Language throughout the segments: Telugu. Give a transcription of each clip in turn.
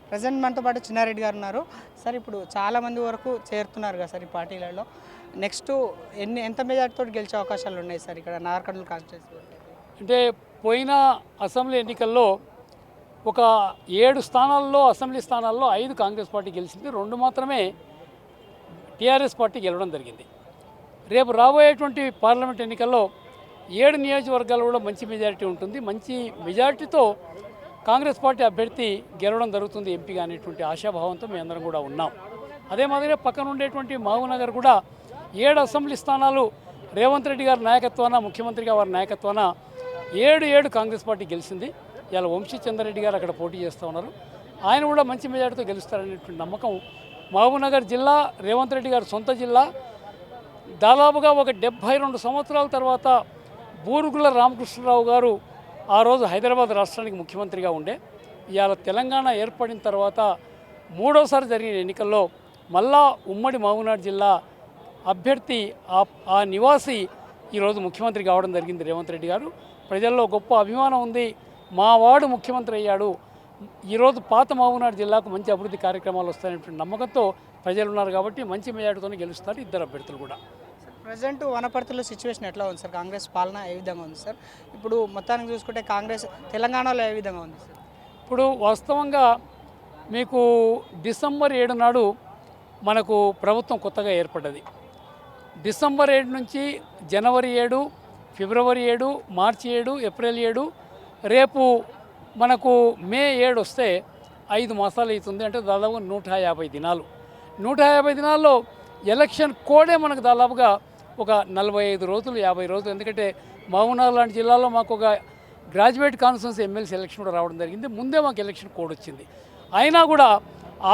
ప్రజెంట్ మనతో పాటు చిన్నారెడ్డి గారు ఉన్నారు. సార్ ఇప్పుడు చాలామంది వరకు చేరుతున్నారు కదా సార్ ఈ పార్టీలలో. నెక్స్ట్ ఎంత మెజార్టీతో గెలిచే అవకాశాలు ఉన్నాయి సార్ ఇక్కడ నార్కర్నూలు కాన్స్టిట్యూన్సీ? అంటే పోయిన అసెంబ్లీ ఎన్నికల్లో ఒక 7 స్థానాల్లో అసెంబ్లీ స్థానాల్లో 5 కాంగ్రెస్ పార్టీ గెలిచింది, 2 మాత్రమే టీఆర్ఎస్ పార్టీ గెలవడం జరిగింది. రేపు రాబోయేటువంటి పార్లమెంట్ ఎన్నికల్లో 7 నియోజకవర్గాలు కూడా మంచి మెజారిటీ ఉంటుంది. మంచి మెజారిటీతో కాంగ్రెస్ పార్టీ అభ్యర్థి గెలవడం జరుగుతుంది ఎంపీగా అనేటువంటి ఆశాభావంతో మేము అందరం కూడా ఉన్నాం. అదే మాదిరిగా పక్కన ఉండేటువంటి మహబూబ్నగర్ కూడా 7 అసెంబ్లీ స్థానాలు రేవంత్ రెడ్డి గారి నాయకత్వాన, ముఖ్యమంత్రిగా వారి నాయకత్వాన 7 కాంగ్రెస్ పార్టీ గెలిచింది. ఇలా వంశీ చంద్రరెడ్డి గారు అక్కడ పోటీ చేస్తూ ఉన్నారు. ఆయన కూడా మంచి మెజారిటీతో గెలుస్తారనేటువంటి నమ్మకం. మహబూబ్నగర్ జిల్లా రేవంత్ రెడ్డి గారి సొంత జిల్లా. దాదాపుగా ఒక 72 సంవత్సరాల తర్వాత బూరుగుల రామకృష్ణరావు గారు ఆ రోజు హైదరాబాద్ రాష్ట్రానికి ముఖ్యమంత్రిగా ఉండే. ఇవాళ తెలంగాణ ఏర్పడిన తర్వాత 3వసారి జరిగిన ఎన్నికల్లో మళ్ళా ఉమ్మడి మహబూబ్నగర్ జిల్లా అభ్యర్థి ఆ నివాసి ఈరోజు ముఖ్యమంత్రి కావడం జరిగింది రేవంత్ రెడ్డి గారు. ప్రజల్లో గొప్ప అభిమానం ఉంది. మా వాడు ముఖ్యమంత్రి అయ్యాడు, ఈరోజు పాత మహబూబ్నగర్ జిల్లాకు మంచి అభివృద్ధి కార్యక్రమాలు వస్తాయనేటువంటి నమ్మకంతో ప్రజలు ఉన్నారు కాబట్టి మంచి మెజార్టీతోనే గెలుస్తారు 2 అభ్యర్థులు కూడా. ప్రజెంట్ వనపర్తిలో సిచ్యువేషన్ ఎట్లా ఉంది సార్? కాంగ్రెస్ పాలన ఏ విధంగా ఉంది సార్? ఇప్పుడు మొత్తానికి చూసుకుంటే కాంగ్రెస్ తెలంగాణలో ఏ విధంగా ఉంది సార్? ఇప్పుడు వాస్తవంగా మీకు డిసెంబర్ 7 నాడు మనకు ప్రభుత్వం కొత్తగా ఏర్పడ్డది. డిసెంబర్ 7 నుంచి జనవరి 7, ఫిబ్రవరి 7, మార్చి 7, ఏప్రిల్ 7, రేపు మనకు మే 7 వస్తే 5 మాసాలు అవుతుంది. అంటే దాదాపు 150 దినాలు. 150 దినాల్లో ఎలక్షన్ కోడే మనకు దాదాపుగా ఒక 45 రోజులు 50 రోజులు. ఎందుకంటే మహబూబ్నగర్ లాంటి జిల్లాలో మాకు ఒక గ్రాడ్యుయేట్ కాన్స్టిట్యూన్సీ ఎమ్మెల్సీ ఎలక్షన్ కూడా రావడం జరిగింది. ముందే మాకు ఎలక్షన్ కోడ్ వచ్చింది. అయినా కూడా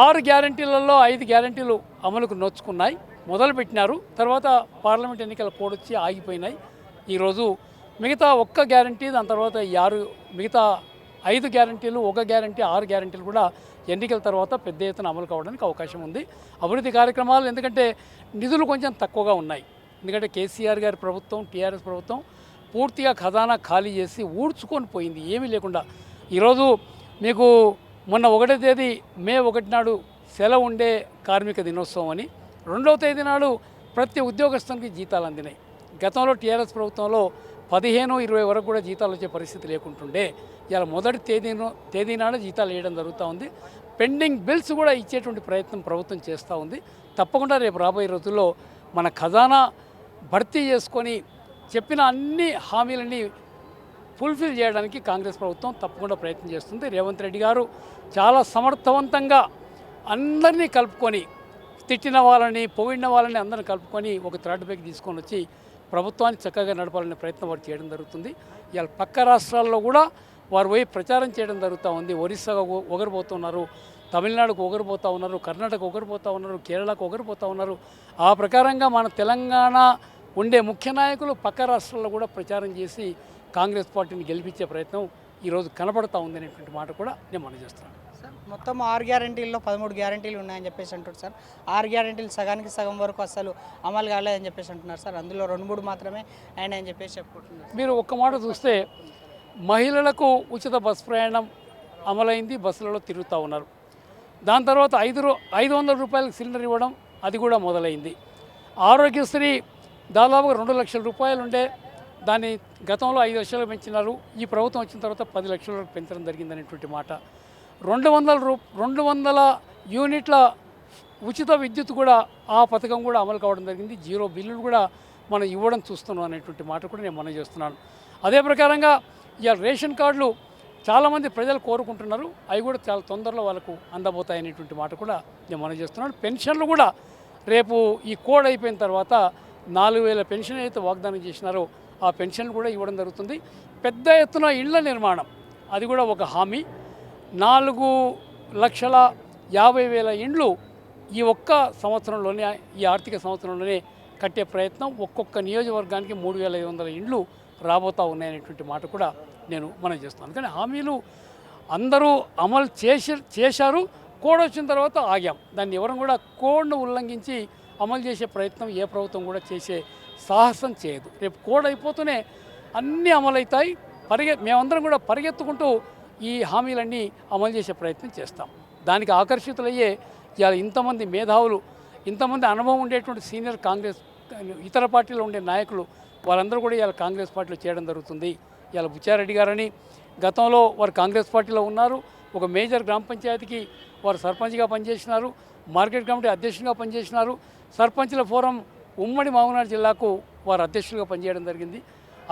6 గ్యారంటీలలో 5 గ్యారంటీలు అమలుకు నోచుకున్నాయి, మొదలుపెట్టినారు. తర్వాత పార్లమెంట్ ఎన్నికల కోడ్ వచ్చి ఆగిపోయినాయి. ఈరోజు మిగతా 1 గ్యారంటీ, దాని తర్వాత మిగతా 5 గ్యారంటీలు, 1 గ్యారంటీ, 6 గ్యారంటీలు కూడా ఎన్నికల తర్వాత పెద్ద ఎత్తున అమలు కావడానికి అవకాశం ఉంది. అభివృద్ధి కార్యక్రమాలు ఎందుకంటే నిధులు కొంచెం తక్కువగా ఉన్నాయి. ఎందుకంటే కేసీఆర్ గారి ప్రభుత్వం, టీఆర్ఎస్ ప్రభుత్వం పూర్తిగా ఖజానా ఖాళీ చేసి ఊడ్చుకొని పోయింది, ఏమీ లేకుండా. ఈరోజు మీకు మొన్న 1వ తేదీ మే 1 నాడు సెలవు ఉండే కార్మిక దినోత్సవం అని, 2వ తేదీ నాడు ప్రతి ఉద్యోగస్తునికి జీతాలు అందినాయి. గతంలో టీఆర్ఎస్ ప్రభుత్వంలో 15, 20 వరకు కూడా జీతాలు వచ్చే పరిస్థితి లేకుంటుండే. ఇలా మొదటి తేదీ నాడు జీతాలు వేయడం జరుగుతూ ఉంది. పెండింగ్ బిల్స్ కూడా ఇచ్చేటువంటి ప్రయత్నం ప్రభుత్వం చేస్తూ ఉంది. తప్పకుండా రేపు రాబోయే రోజుల్లో మన ఖజానా భర్తీ చేసుకొని చెప్పిన అన్ని హామీలని ఫుల్ఫిల్ చేయడానికి కాంగ్రెస్ ప్రభుత్వం తప్పకుండా ప్రయత్నం చేస్తుంది. రేవంత్ రెడ్డి గారు చాలా సమర్థవంతంగా అందరినీ కలుపుకొని, తిట్టిన వాళ్ళని, పొగిడిన వాళ్ళని అందరిని కలుపుకొని ఒక త్రాటిపైకి తీసుకొని వచ్చి ప్రభుత్వాన్ని చక్కగా నడపాలనే ప్రయత్నం వారు చేయడం జరుగుతుంది. ఇవాళ పక్క రాష్ట్రాల్లో కూడా వారు పోయి ప్రచారం చేయడం జరుగుతూ ఉంది. ఒరిస్సాకు ఒకరిపోతున్నారు, తమిళనాడుకు ఒకరిపోతూ ఉన్నారు, కర్ణాటక ఒకరిపోతూ ఉన్నారు, కేరళకు ఒకరిపోతూ ఉన్నారు. ఆ ప్రకారంగా మన తెలంగాణ ఉండే ముఖ్య నాయకులు పక్క రాష్ట్రాల్లో కూడా ప్రచారం చేసి కాంగ్రెస్ పార్టీని గెలిపించే ప్రయత్నం ఈరోజు కనబడతా ఉంది అనేటువంటి మాట కూడా నేను మనం చేస్తున్నాను. సార్ మొత్తం 6 గ్యారంటీల్లో 13 గ్యారంటీలు ఉన్నాయని చెప్పేసి అంటారు సార్. 6 గ్యారంటీలు సగానికి సగం వరకు అసలు అమలు కాలేదని చెప్పేసి అంటున్నారు సార్. అందులో 2-3 మాత్రమే అయినాయని చెప్పేసి చెప్పుకుంటున్నారు. మీరు ఒక్క మాట చూస్తే మహిళలకు ఉచిత బస్ ప్రయాణం అమలైంది, బస్సులలో తిరుగుతూ ఉన్నారు. దాని తర్వాత 500 రూపాయలకు సిలిండర్ ఇవ్వడం, అది కూడా మొదలైంది. ఆరోగ్యశ్రీ దాదాపుగా 2 లక్షల రూపాయలు ఉండే, దాన్ని గతంలో 5 లక్షలు పెంచినారు. ఈ ప్రభుత్వం వచ్చిన తర్వాత 10 లక్షల వరకు పెంచడం జరిగిందనేటువంటి మాట. 200 యూనిట్ల ఉచిత విద్యుత్ కూడా ఆ పథకం కూడా అమలు కావడం జరిగింది. 0 బిల్లులు కూడా మనం ఇవ్వడం చూస్తున్నాం అనేటువంటి మాట కూడా నేను మనం చేస్తున్నాను. అదే ప్రకారంగా ఇవాళ రేషన్ కార్డులు చాలామంది ప్రజలు కోరుకుంటున్నారు, అవి కూడా చాలా తొందరలో వాళ్ళకు అందబోతాయనేటువంటి మాట కూడా నేను మనం చేస్తున్నాను. పెన్షన్లు కూడా రేపు ఈ కోడ్ అయిపోయిన తర్వాత 4,000 పెన్షన్ అయితే వాగ్దానం చేసినారో ఆ పెన్షన్లు కూడా ఇవ్వడం జరుగుతుంది. పెద్ద ఎత్తున ఇళ్ల నిర్మాణం, అది కూడా ఒక హామీ. 4,50,000 ఇండ్లు ఈ ఒక్క సంవత్సరంలోనే, ఈ ఆర్థిక సంవత్సరంలోనే కట్టే ప్రయత్నం. ఒక్కొక్క నియోజకవర్గానికి 3,500 ఇండ్లు రాబోతూ ఉన్నాయనేటువంటి మాట కూడా నేను మనం చేస్తాను. కానీ హామీలు అందరూ అమలు చేశారు. కోడ్ వచ్చిన తర్వాత ఆగాం. దాన్ని ఎవరు కూడా కోడ్ను ఉల్లంఘించి అమలు చేసే ప్రయత్నం ఏ ప్రభుత్వం కూడా చేసే సాహసం చేయదు. రేపు కోడ్ అయిపోతూనే అన్నీ అమలవుతాయి. మేమందరం కూడా పరిగెత్తుకుంటూ ఈ హామీలన్నీ అమలు చేసే ప్రయత్నం చేస్తాం. దానికి ఆకర్షితులయ్యే ఇవాళ ఇంతమంది మేధావులు, ఇంతమంది అనుభవం ఉండేటువంటి సీనియర్ కాంగ్రెస్ ఇతర పార్టీలో ఉండే నాయకులు వాళ్ళందరూ కూడా ఇవాళ కాంగ్రెస్ పార్టీలో చేయడం జరుగుతుంది. ఇవాళ బుచ్చారెడ్డి గారని గతంలో వారు కాంగ్రెస్ పార్టీలో ఉన్నారు. ఒక మేజర్ గ్రామ పంచాయతీకి వారు సర్పంచ్గా పనిచేసినారు, మార్కెట్ కమిటీ అధ్యక్షునిగా పనిచేసినారు, సర్పంచ్ల ఫోరం ఉమ్మడి మహబూబ్నగర్ జిల్లాకు వారు అధ్యక్షులుగా పనిచేయడం జరిగింది.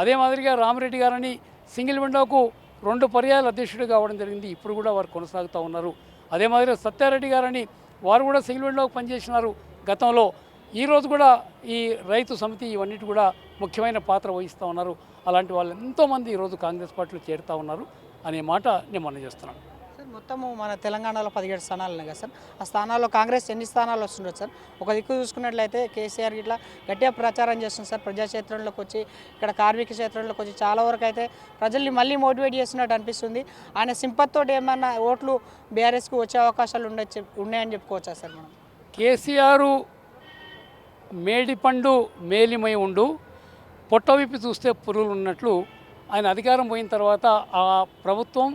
అదే మాదిరిగా రామిరెడ్డి గారని సింగిల్ విండోకు 2 పర్యాయాలు అధ్యక్షుడు కావడం జరిగింది. ఇప్పుడు కూడా వారు కొనసాగుతూ ఉన్నారు. అదే మాదిరిగా సత్యారెడ్డి గారని వారు కూడా సింగిల్ విండోకు పనిచేసినారు గతంలో. ఈరోజు కూడా ఈ రైతు సమితి ఇవన్నిటి కూడా ముఖ్యమైన పాత్ర వహిస్తూ ఉన్నారు. అలాంటి వాళ్ళు ఎంతోమంది ఈరోజు కాంగ్రెస్ పార్టీలో చేరుతూ ఉన్నారు అనే మాట నేను మనం చేస్తున్నాను. సార్ మొత్తము మన తెలంగాణలో 17 స్థానాలు ఉన్నాయి కదా సార్, ఆ స్థానాల్లో కాంగ్రెస్ ఎన్ని స్థానాలు వస్తుండొచ్చు సార్? ఒక దిక్కు చూసుకున్నట్లయితే కేసీఆర్ ఇట్లా గట్టిగా ప్రచారం చేస్తుంది సార్, ప్రజాక్షేత్రంలోకి వచ్చి ఇక్కడ కార్మిక క్షేత్రంలోకి వచ్చి చాలా వరకు అయితే ప్రజల్ని మళ్ళీ మోటివేట్ చేస్తున్నట్టు అనిపిస్తుంది. ఆయన సింపతితో ఏమన్నా ఓట్లు బీఆర్ఎస్కి వచ్చే అవకాశాలు ఉన్నాయని చెప్పుకోవచ్చా సార్ మనం? కేసీఆర్ మేడిపండు మేలిమై ఉండు పొట్ట విప్పి చూస్తే పురుగులు ఉన్నట్లు ఆయన అధికారం పోయిన తర్వాత ఆ ప్రభుత్వం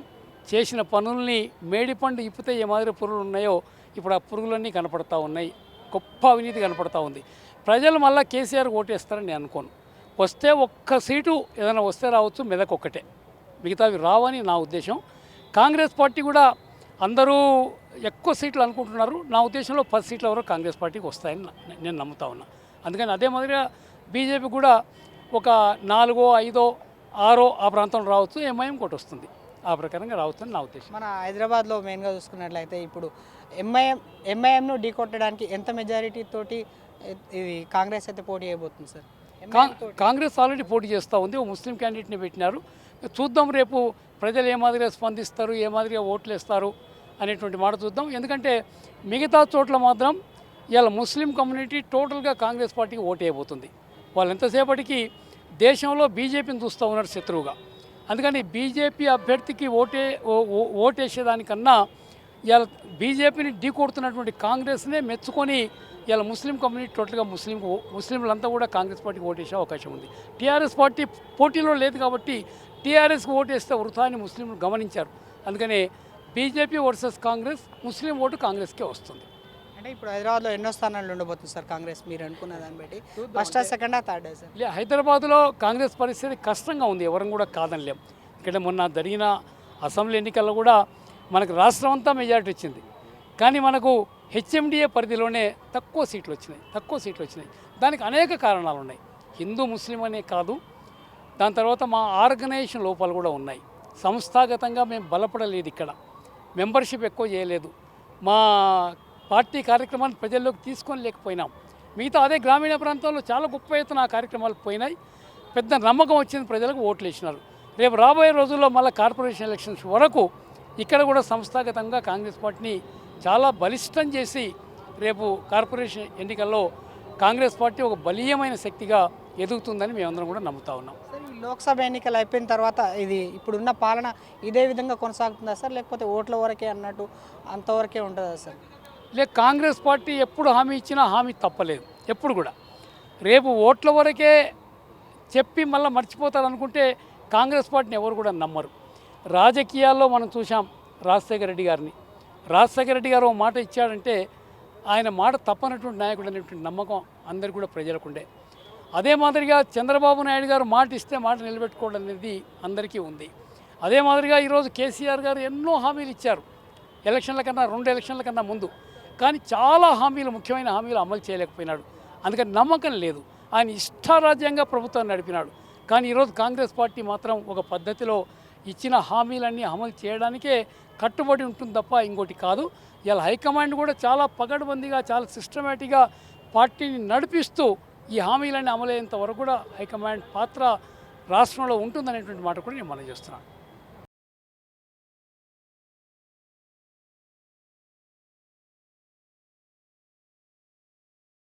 చేసిన పనుల్ని మేడిపండు ఇప్పితే ఏ మాదిరి పురుగులు ఉన్నాయో ఇప్పుడు ఆ పురుగులన్నీ కనపడతా ఉన్నాయి. గొప్ప అవినీతి కనపడతా ఉంది. ప్రజలు మళ్ళీ కేసీఆర్ ఓటేస్తారని నేను అనుకోను. వస్తే ఒక్క సీటు ఏదైనా వస్తే రావచ్చు, మెదక్ ఒక్కటే, మిగతావి రావని నా ఉద్దేశం. కాంగ్రెస్ పార్టీ కూడా అందరూ ఎక్కువ సీట్లు అనుకుంటున్నారు. నా ఉద్దేశంలో 10 సీట్ల వరకు కాంగ్రెస్ పార్టీకి వస్తాయని నేను నమ్ముతా ఉన్నా. అందుకని అదే మాదిరిగా బీజేపీ కూడా ఒక 4, 5, 6 ఆ ప్రాంతంలో రావచ్చు, ఎంఐఎం ఒకటి వస్తుంది. ఆ ప్రకారంగా రావచ్చని నా ఉద్దేశం. మన హైదరాబాద్లో మెయిన్గా చూసుకున్నట్లయితే ఇప్పుడు ఎంఐఎంను ఢీకొట్టడానికి ఎంత మెజారిటీ తోటి ఇది కాంగ్రెస్ అయితే పోటీ చేయబోతుంది సార్? కాంగ్రెస్ ఆల్రెడీ పోటీ చేస్తూ ఉంది. ఓ ముస్లిం క్యాండిడేట్ని పెట్టినారు. చూద్దాం రేపు ప్రజలు ఏ మాదిరిగా స్పందిస్తారు, ఏ మాదిరిగా ఓట్లు వేస్తారు అనేటువంటి మాట చూద్దాం. ఎందుకంటే మిగతా చోట్ల మాత్రం ఇవాళ ముస్లిం కమ్యూనిటీ టోటల్గా కాంగ్రెస్ పార్టీకి ఓటు వేయబోతుంది. వాళ్ళు ఎంతసేపటికి దేశంలో బీజేపీని చూస్తూ ఉన్నారు శత్రువుగా. అందుకని బీజేపీ అభ్యర్థికి ఓటేసేదానికన్నా ఇవాళ బీజేపీని ఢీకొడుతున్నటువంటి కాంగ్రెస్నే మెచ్చుకొని ఇవాళ ముస్లిం కమ్యూనిటీ టోటల్గా ముస్లింలంతా కూడా కాంగ్రెస్ పార్టీకి ఓటేసే అవకాశం ఉంది. టీఆర్ఎస్ పార్టీ పోటీలో లేదు కాబట్టి టీఆర్ఎస్కి ఓటేస్తే వృథా అని ముస్లింలు గమనించారు. అందుకనే బీజేపీ వర్సెస్ కాంగ్రెస్, ముస్లిం ఓటు కాంగ్రెస్కే వస్తుంది. అంటే ఇప్పుడు హైదరాబాద్లో ఎన్నో స్థానాలు ఉండబోతుంది సార్ కాంగ్రెస్ మీరు అనుకున్న దాన్ని బట్టి? ఫస్టా, సెకండా, థర్డా సార్? హైదరాబాద్లో కాంగ్రెస్ పరిస్థితి కష్టంగా ఉంది, ఎవరం కూడా కాదనిలేం. ఇక్కడ మొన్న జరిగిన అసెంబ్లీ ఎన్నికల్లో కూడా మనకు రాష్ట్రం అంతా మెజారిటీ వచ్చింది. కానీ మనకు హెచ్ఎండిఏ పరిధిలోనే తక్కువ సీట్లు వచ్చినాయి. దానికి అనేక కారణాలు ఉన్నాయి. హిందూ ముస్లిం అనే కాదు, దాని తర్వాత మా ఆర్గనైజేషన్ లోపాలు కూడా ఉన్నాయి. సంస్థాగతంగా మేము బలపడలేదు, ఇక్కడ మెంబర్షిప్ ఎక్కువ చేయలేదు, మా పార్టీ కార్యక్రమాన్ని ప్రజల్లోకి తీసుకొని లేకపోయినాం. మిగతా అదే గ్రామీణ ప్రాంతాల్లో చాలా గొప్ప ఎత్తున ఆ కార్యక్రమాలు పోయినాయి. పెద్ద నమ్మకం వచ్చింది, ప్రజలకు ఓట్లు వేసినారు. రేపు రాబోయే రోజుల్లో మళ్ళీ కార్పొరేషన్ ఎలక్షన్స్ వరకు ఇక్కడ కూడా సంస్థాగతంగా కాంగ్రెస్ పార్టీని చాలా బలిష్టం చేసి రేపు కార్పొరేషన్ ఎన్నికల్లో కాంగ్రెస్ పార్టీ ఒక బలీయమైన శక్తిగా ఎదుగుతుందని మేమందరం కూడా నమ్ముతా ఉన్నాం. సార్ ఈ లోక్సభ ఎన్నికలు అయిపోయిన తర్వాత ఇది ఇప్పుడున్న పాలన ఇదే విధంగా కొనసాగుతుందా సార్, లేకపోతే ఓట్ల వరకే అన్నట్టు అంతవరకే ఉంటుందా సార్? కాంగ్రెస్ పార్టీ ఎప్పుడు హామీ ఇచ్చినా హామీ తప్పలేదు, ఎప్పుడు కూడా. రేపు ఓట్ల వరకే చెప్పి మళ్ళీ మర్చిపోతారు అనుకుంటే కాంగ్రెస్ పార్టీని ఎవరు కూడా నమ్మరు. రాజకీయాల్లో మనం చూసాం రాజశేఖర రెడ్డి గారు ఒక మాట ఇచ్చాడంటే ఆయన మాట తప్పనటువంటి నాయకుడు అనేటువంటి నమ్మకం అందరికీ కూడా ప్రజలకు ఉండే. అదే మాదిరిగా చంద్రబాబు నాయుడు గారు మాట ఇస్తే మాట నిలబెట్టుకోవడం అనేది అందరికీ ఉంది. అదే మాదిరిగా ఈరోజు కేసీఆర్ గారు ఎన్నో హామీలు ఇచ్చారు, 2 ఎలక్షన్ల కన్నా ముందు. కానీ చాలా హామీలు, ముఖ్యమైన హామీలు అమలు చేయలేకపోయినాడు. అందుకని నమ్మకం లేదు. ఆయన ఇష్టారాజ్యంగా ప్రభుత్వాన్ని నడిపినాడు. కానీ ఈరోజు కాంగ్రెస్ పార్టీ మాత్రం ఒక పద్ధతిలో ఇచ్చిన హామీలన్నీ అమలు చేయడానికే కట్టుబడి ఉంటుంది తప్ప ఇంకోటి కాదు. ఇలా హైకమాండ్ కూడా చాలా పకడ్బందీగా, చాలా సిస్టమేటిక్గా పార్టీని నడిపిస్తూ ఈ హామీలన్నీ అమలయ్యేంత వరకు కూడా హైకమాండ్ పాత్ర రాష్ట్రంలో ఉంటుందనేటువంటి మాట కూడా నేను మనం చేస్తున్నాను.